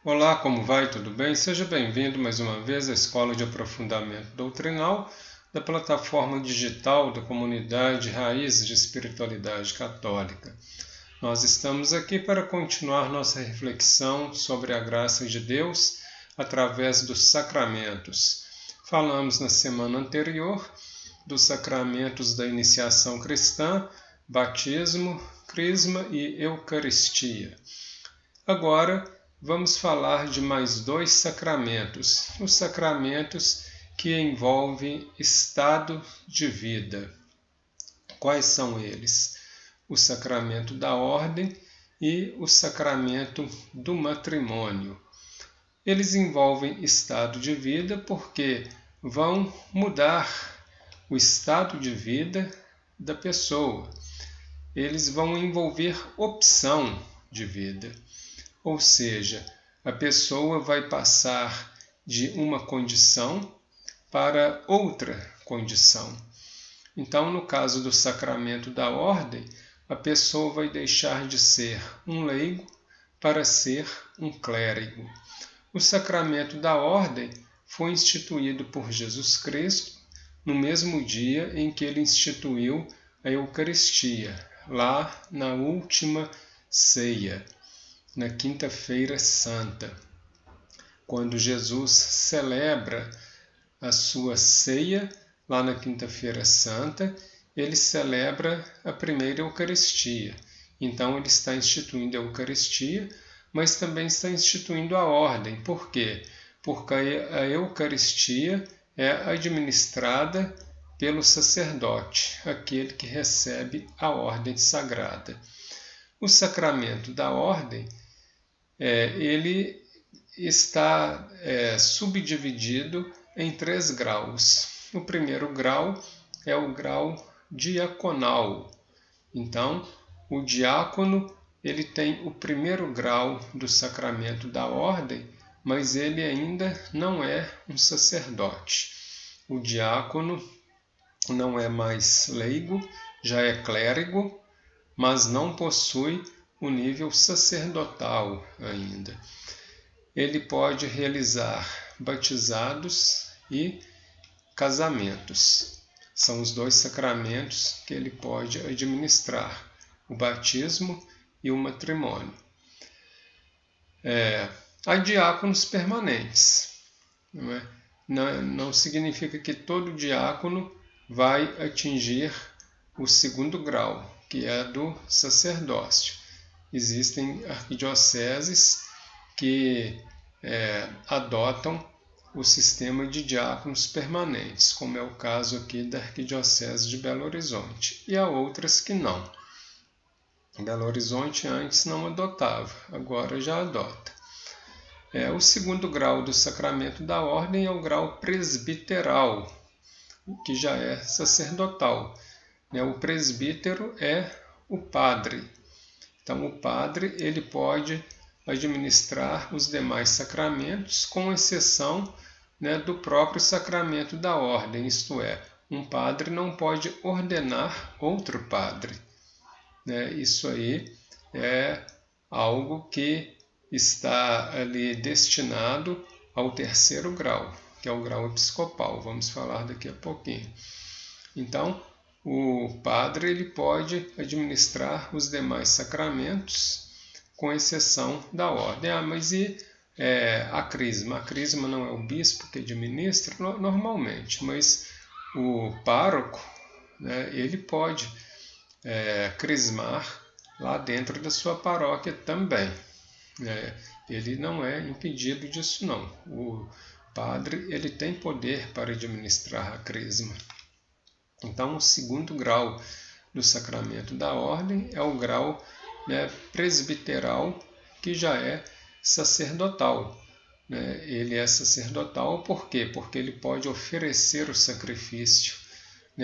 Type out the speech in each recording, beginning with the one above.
Olá, como vai? Tudo bem? Seja bem-vindo mais uma vez à Escola de Aprofundamento Doutrinal da plataforma digital da comunidade Raízes de Espiritualidade Católica. Nós estamos aqui para continuar nossa reflexão sobre a graça de Deus através dos sacramentos. Falamos na semana anterior dos sacramentos da iniciação cristã, batismo, crisma e eucaristia. Agora, vamos falar de mais dois sacramentos, os sacramentos que envolvem estado de vida. Quais são eles? O sacramento da ordem e o sacramento do matrimônio. Eles envolvem estado de vida porque vão mudar o estado de vida da pessoa. Eles vão envolver opção de vida. Ou seja, a pessoa vai passar de uma condição para outra condição. Então, no caso do sacramento da ordem, a pessoa vai deixar de ser um leigo para ser um clérigo. O sacramento da ordem foi instituído por Jesus Cristo no mesmo dia em que ele instituiu a Eucaristia, lá na última ceia, na Quinta-feira Santa, quando Jesus celebra a sua ceia, lá na Quinta-feira Santa, ele celebra a primeira Eucaristia. Então, ele está instituindo a Eucaristia, mas também está instituindo a ordem. Por quê? Porque a Eucaristia é administrada pelo sacerdote, aquele que recebe a ordem sagrada. O sacramento da ordem ele está subdividido em 3 graus. O primeiro grau é o grau diaconal. Então, o diácono ele tem o primeiro grau do sacramento da ordem, mas ele ainda não é um sacerdote. O diácono não é mais leigo, já é clérigo, mas não possui o nível sacerdotal ainda. Ele pode realizar batizados e casamentos. São os 2 sacramentos que ele pode administrar, o batismo e o matrimônio. Há diáconos permanentes. Não significa que todo diácono vai atingir o 2º grau, que é do sacerdócio. Existem arquidioceses que adotam o sistema de diáconos permanentes, como é o caso aqui da Arquidiocese de Belo Horizonte, e há outras que não. Belo Horizonte antes não adotava, agora já adota. O 2º grau do sacramento da ordem é o grau presbiteral, que já é sacerdotal. O presbítero é o padre. Então, o padre ele pode administrar os demais sacramentos, com exceção do próprio sacramento da ordem, isto é, um padre não pode ordenar outro padre. Isso aí é algo que está ali destinado ao 3º grau, que é o grau episcopal. Vamos falar daqui a pouquinho. Então, o padre ele pode administrar os demais sacramentos, com exceção da ordem. Mas e a crisma? A crisma não é o bispo que administra normalmente, mas o pároco, ele pode crismar lá dentro da sua paróquia também. Ele não é impedido disso, não. O padre ele tem poder para administrar a crisma. Então, o 2º grau do sacramento da ordem é o grau presbiteral, que já é sacerdotal. Ele é sacerdotal por quê? Porque ele pode oferecer o sacrifício.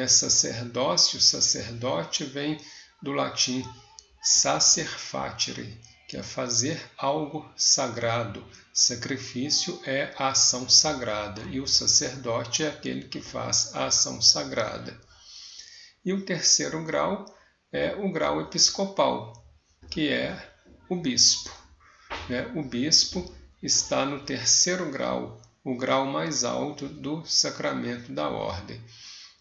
Sacerdócio, sacerdote, vem do latim sacer facere, que é fazer algo sagrado. Sacrifício é a ação sagrada, e o sacerdote é aquele que faz a ação sagrada. E o 3º grau é o grau episcopal, que é o bispo. O bispo está no terceiro grau, o grau mais alto do sacramento da ordem.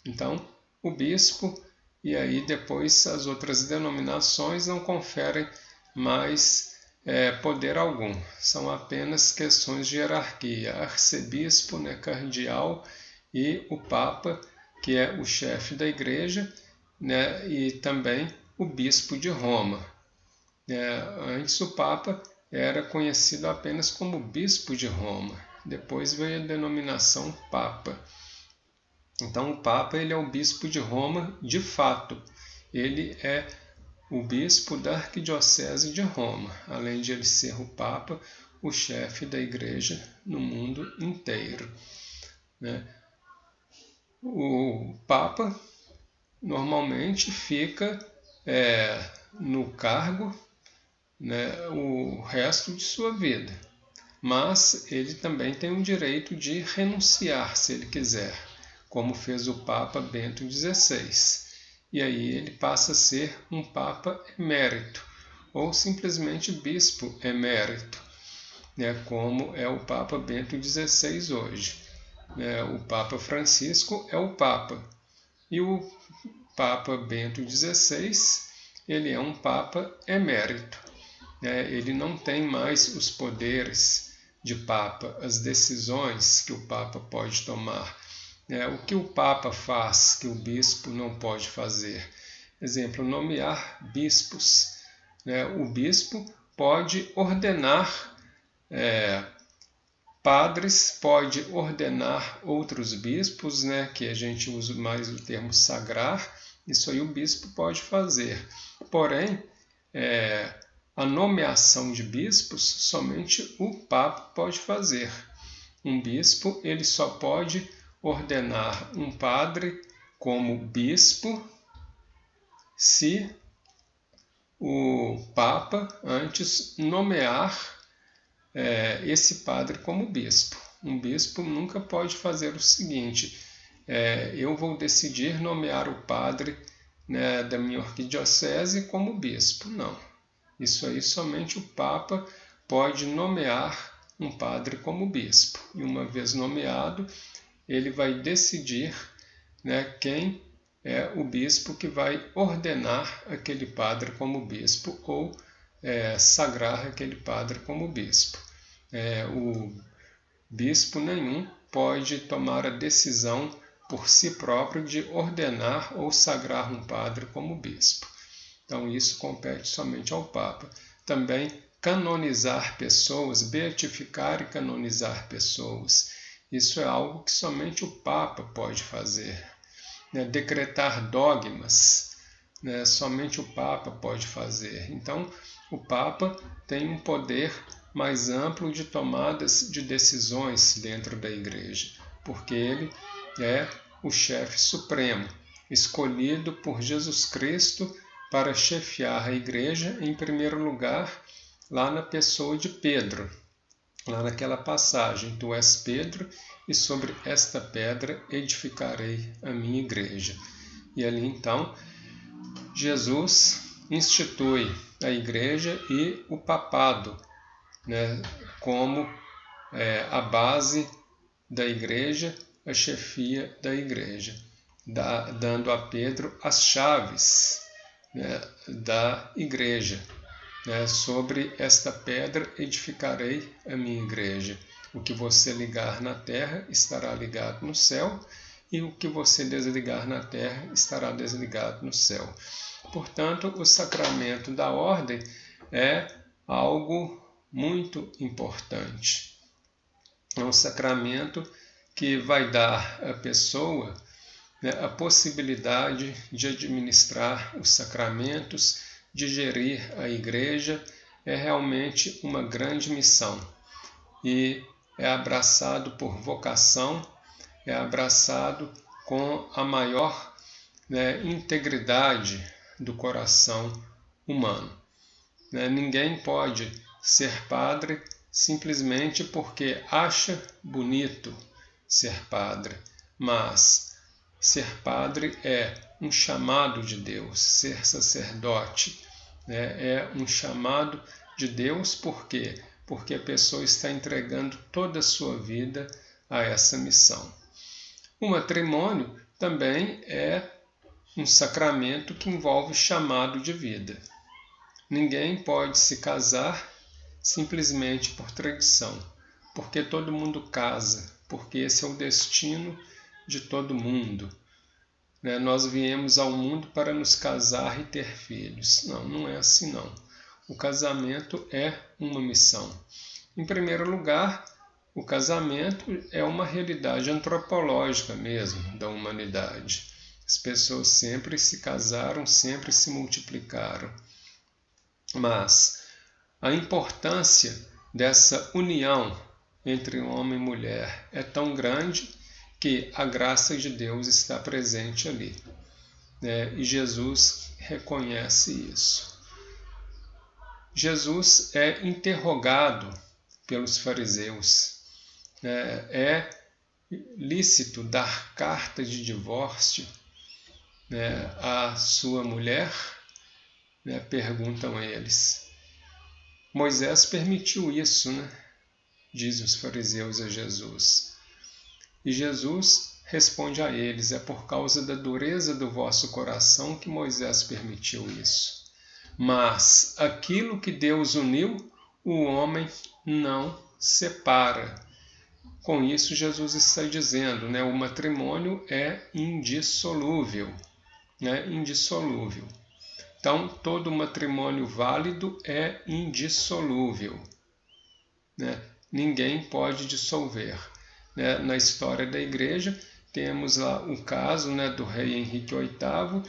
Então, o bispo, e aí depois as outras denominações não conferem mais poder algum, são apenas questões de hierarquia, arcebispo, cardeal e o papa, que é o chefe da igreja, e também o bispo de Roma. Antes o papa era conhecido apenas como bispo de Roma, depois veio a denominação papa. Então o papa ele é o bispo de Roma de fato, ele é o bispo da arquidiocese de Roma, além de ele ser o papa, o chefe da igreja no mundo inteiro. O papa normalmente fica no cargo o resto de sua vida, mas ele também tem o direito de renunciar se ele quiser, como fez o Papa Bento XVI, e aí ele passa a ser um Papa emérito, ou simplesmente bispo emérito, como é o Papa Bento XVI hoje. O Papa Francisco é o Papa, e o Papa Bento XVI ele é um Papa emérito. Ele não tem mais os poderes de Papa, as decisões que o Papa pode tomar. O que o Papa faz que o bispo não pode fazer? Exemplo, nomear bispos. O bispo pode ordenar padres, pode ordenar outros bispos, que a gente usa mais o termo sagrar, isso aí o bispo pode fazer. Porém, a nomeação de bispos somente o Papa pode fazer. Um bispo ele só pode ordenar um padre como bispo se o Papa antes nomear esse padre como bispo. Um bispo nunca pode fazer o seguinte: eu vou decidir nomear o padre da minha arquidiocese como bispo. Não. Isso aí somente o Papa pode nomear um padre como bispo. E uma vez nomeado, ele vai decidir quem é o bispo que vai ordenar aquele padre como bispo ou sagrar aquele padre como bispo. O bispo nenhum pode tomar a decisão por si próprio de ordenar ou sagrar um padre como bispo. Então isso compete somente ao Papa. Também canonizar pessoas, beatificar e canonizar pessoas. Isso é algo que somente o Papa pode fazer. Decretar dogmas, somente o Papa pode fazer. Então o Papa tem um poder mais amplo de tomadas de decisões dentro da Igreja, porque ele é o chefe supremo, escolhido por Jesus Cristo para chefiar a Igreja, em primeiro lugar, lá na pessoa de Pedro, lá naquela passagem: Tu és Pedro, e sobre esta pedra edificarei a minha Igreja. E ali então, Jesus institui a Igreja e o papado como a base da Igreja, a chefia da Igreja, dando a Pedro as chaves da Igreja. Sobre esta pedra edificarei a minha Igreja. O que você ligar na terra estará ligado no céu, e o que você desligar na terra estará desligado no céu. Portanto, o sacramento da ordem é algo muito importante. É um sacramento que vai dar à pessoa a possibilidade de administrar os sacramentos, de gerir a Igreja. É realmente uma grande missão e é abraçado por vocação, é abraçado com a maior integridade do coração humano. Ninguém pode ser padre simplesmente porque acha bonito ser padre, mas ser padre é um chamado de Deus. Ser sacerdote é um chamado de Deus. Por quê? porque a pessoa está entregando toda a sua vida a essa missão. O matrimônio também é um sacramento que envolve chamado de vida. Ninguém pode se casar simplesmente por tradição, porque todo mundo casa, porque esse é o destino de todo mundo. Nós viemos ao mundo para nos casar e ter filhos. Não, não é assim não. O casamento é uma missão. Em primeiro lugar, o casamento é uma realidade antropológica mesmo da humanidade. As pessoas sempre se casaram, sempre se multiplicaram. Mas a importância dessa união entre homem e mulher é tão grande que a graça de Deus está presente ali. E Jesus reconhece isso. Jesus é interrogado pelos fariseus. É lícito dar carta de divórcio à sua mulher? Perguntam eles. Moisés permitiu isso, dizem os fariseus a Jesus. E Jesus responde a eles: é por causa da dureza do vosso coração que Moisés permitiu isso. Mas aquilo que Deus uniu, o homem não separa. Com isso, Jesus está dizendo, o matrimônio é indissolúvel. Indissolúvel. Então, todo matrimônio válido é indissolúvel. Ninguém pode dissolver. Na história da Igreja, temos lá o caso do rei Henrique VIII,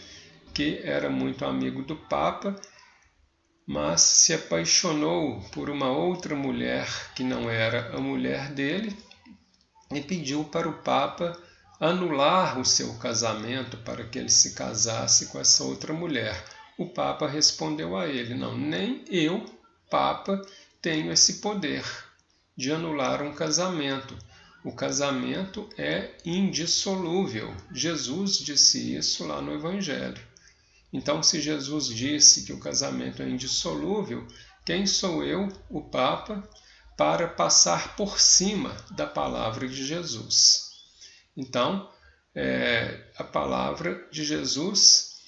que era muito amigo do Papa, mas se apaixonou por uma outra mulher que não era a mulher dele e pediu para o Papa anular o seu casamento para que ele se casasse com essa outra mulher. O Papa respondeu a ele: não, nem eu, Papa, tenho esse poder de anular um casamento. O casamento é indissolúvel. Jesus disse isso lá no Evangelho. Então, se Jesus disse que o casamento é indissolúvel, quem sou eu, o Papa, para passar por cima da palavra de Jesus? Então, a palavra de Jesus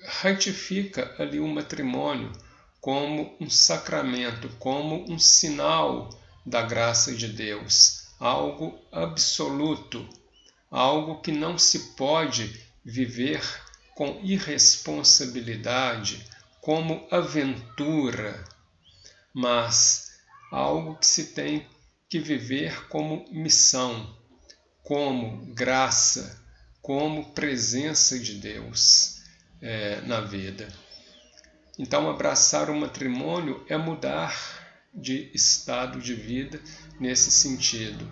ratifica ali o matrimônio como um sacramento, como um sinal da graça de Deus, algo absoluto, algo que não se pode viver com irresponsabilidade, como aventura, mas algo que se tem que viver como missão, como graça, como presença de Deus na vida. Então, abraçar o matrimônio é mudar de estado de vida nesse sentido.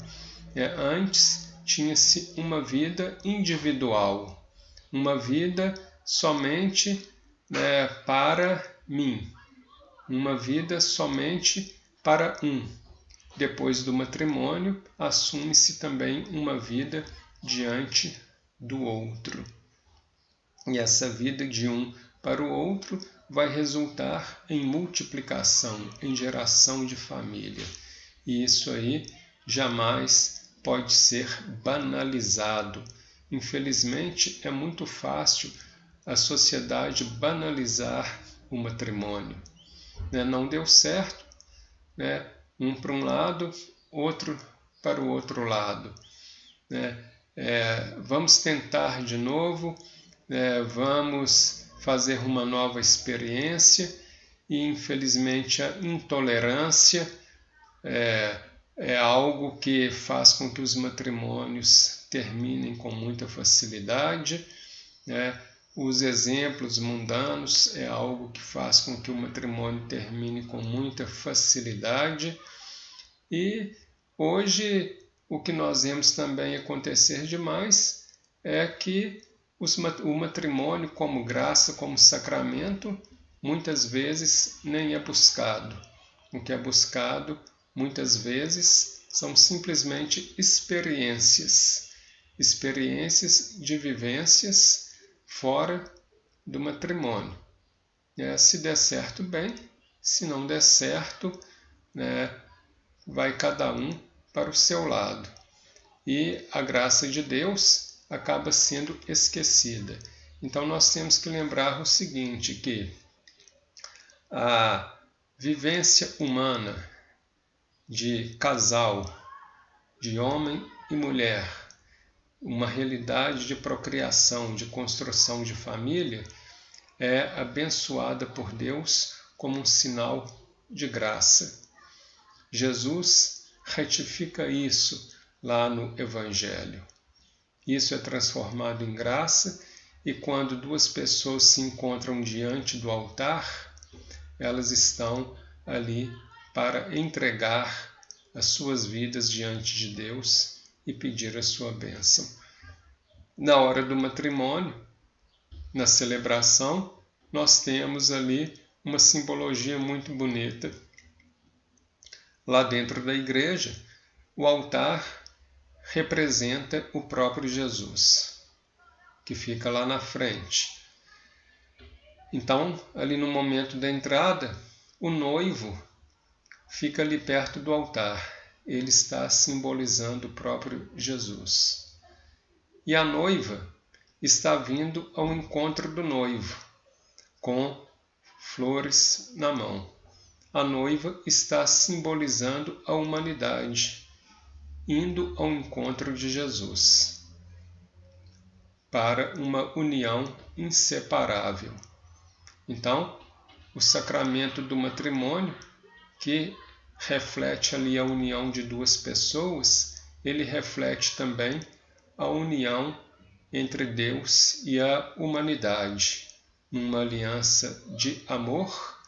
Antes, tinha-se uma vida individual, uma vida somente para mim, uma vida somente para um. Depois do matrimônio, assume-se também uma vida diante do outro. E essa vida de um para o outro vai resultar em multiplicação, em geração de família. E isso aí jamais pode ser banalizado. Infelizmente, é muito fácil a sociedade banalizar o matrimônio. Não deu certo, um para um lado, outro para o outro lado. Vamos tentar de novo, vamos fazer uma nova experiência e, infelizmente, a intolerância é algo que faz com que os matrimônios terminem com muita facilidade. Os exemplos mundanos é algo que faz com que o matrimônio termine com muita facilidade. E hoje o que nós vemos também acontecer demais é que o matrimônio como graça, como sacramento, muitas vezes nem é buscado. O que é buscado, muitas vezes, são simplesmente experiências de vivências fora do matrimônio. Se der certo, bem. Se não der certo, vai cada um para o seu lado. E a graça de Deus acaba sendo esquecida. Então nós temos que lembrar o seguinte, que a vivência humana de casal, de homem e mulher, uma realidade de procriação, de construção de família, é abençoada por Deus como um sinal de graça. Jesus retifica isso lá no Evangelho. Isso é transformado em graça, e quando duas pessoas se encontram diante do altar, elas estão ali para entregar as suas vidas diante de Deus e pedir a sua bênção. Na hora do matrimônio, na celebração, nós temos ali uma simbologia muito bonita. Lá dentro da igreja, o altar representa o próprio Jesus, que fica lá na frente. Então, ali no momento da entrada, o noivo fica ali perto do altar. Ele está simbolizando o próprio Jesus. E a noiva está vindo ao encontro do noivo, com flores na mão. A noiva está simbolizando a humanidade, indo ao encontro de Jesus, para uma união inseparável. Então, o sacramento do matrimônio, que reflete ali a união de duas pessoas, ele reflete também a união entre Deus e a humanidade, numa aliança de amor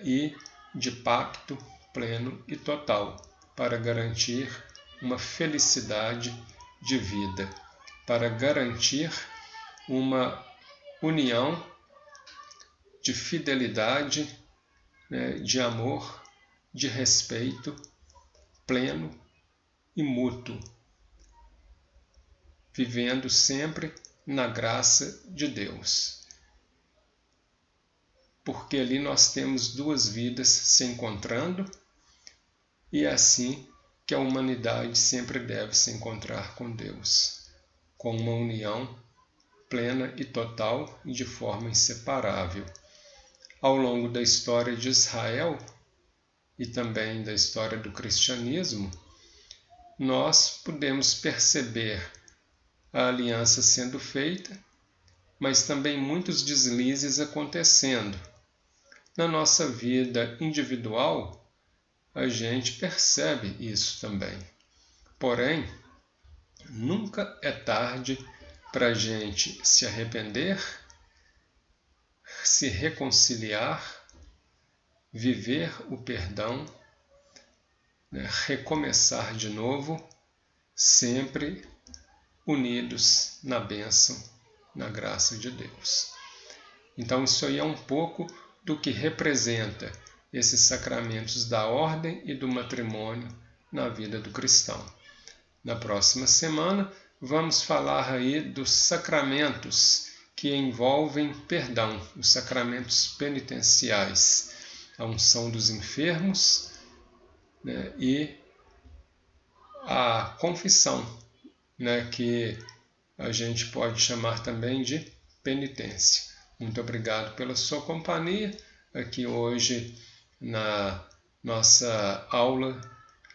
e de pacto pleno e total, para garantir uma felicidade de vida, para garantir uma união de fidelidade, de amor, de respeito pleno e mútuo, vivendo sempre na graça de Deus. Porque ali nós temos duas vidas se encontrando, e é assim que a humanidade sempre deve se encontrar com Deus, com uma união plena e total e de forma inseparável. Ao longo da história de Israel e também da história do cristianismo, nós podemos perceber a aliança sendo feita, mas também muitos deslizes acontecendo. Na nossa vida individual, a gente percebe isso também. Porém, nunca é tarde para a gente se arrepender, se reconciliar, viver o perdão, recomeçar de novo, sempre unidos na bênção, na graça de Deus. Então isso aí é um pouco do que representa esses sacramentos da ordem e do matrimônio na vida do cristão. Na próxima semana vamos falar aí dos sacramentos que envolvem perdão, os sacramentos penitenciais, a unção dos enfermos, e a confissão, que a gente pode chamar também de penitência. Muito obrigado pela sua companhia aqui hoje na nossa aula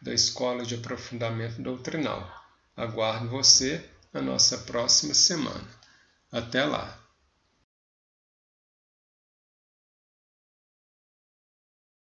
da Escola de Aprofundamento Doutrinal. Aguardo você na nossa próxima semana. Até lá!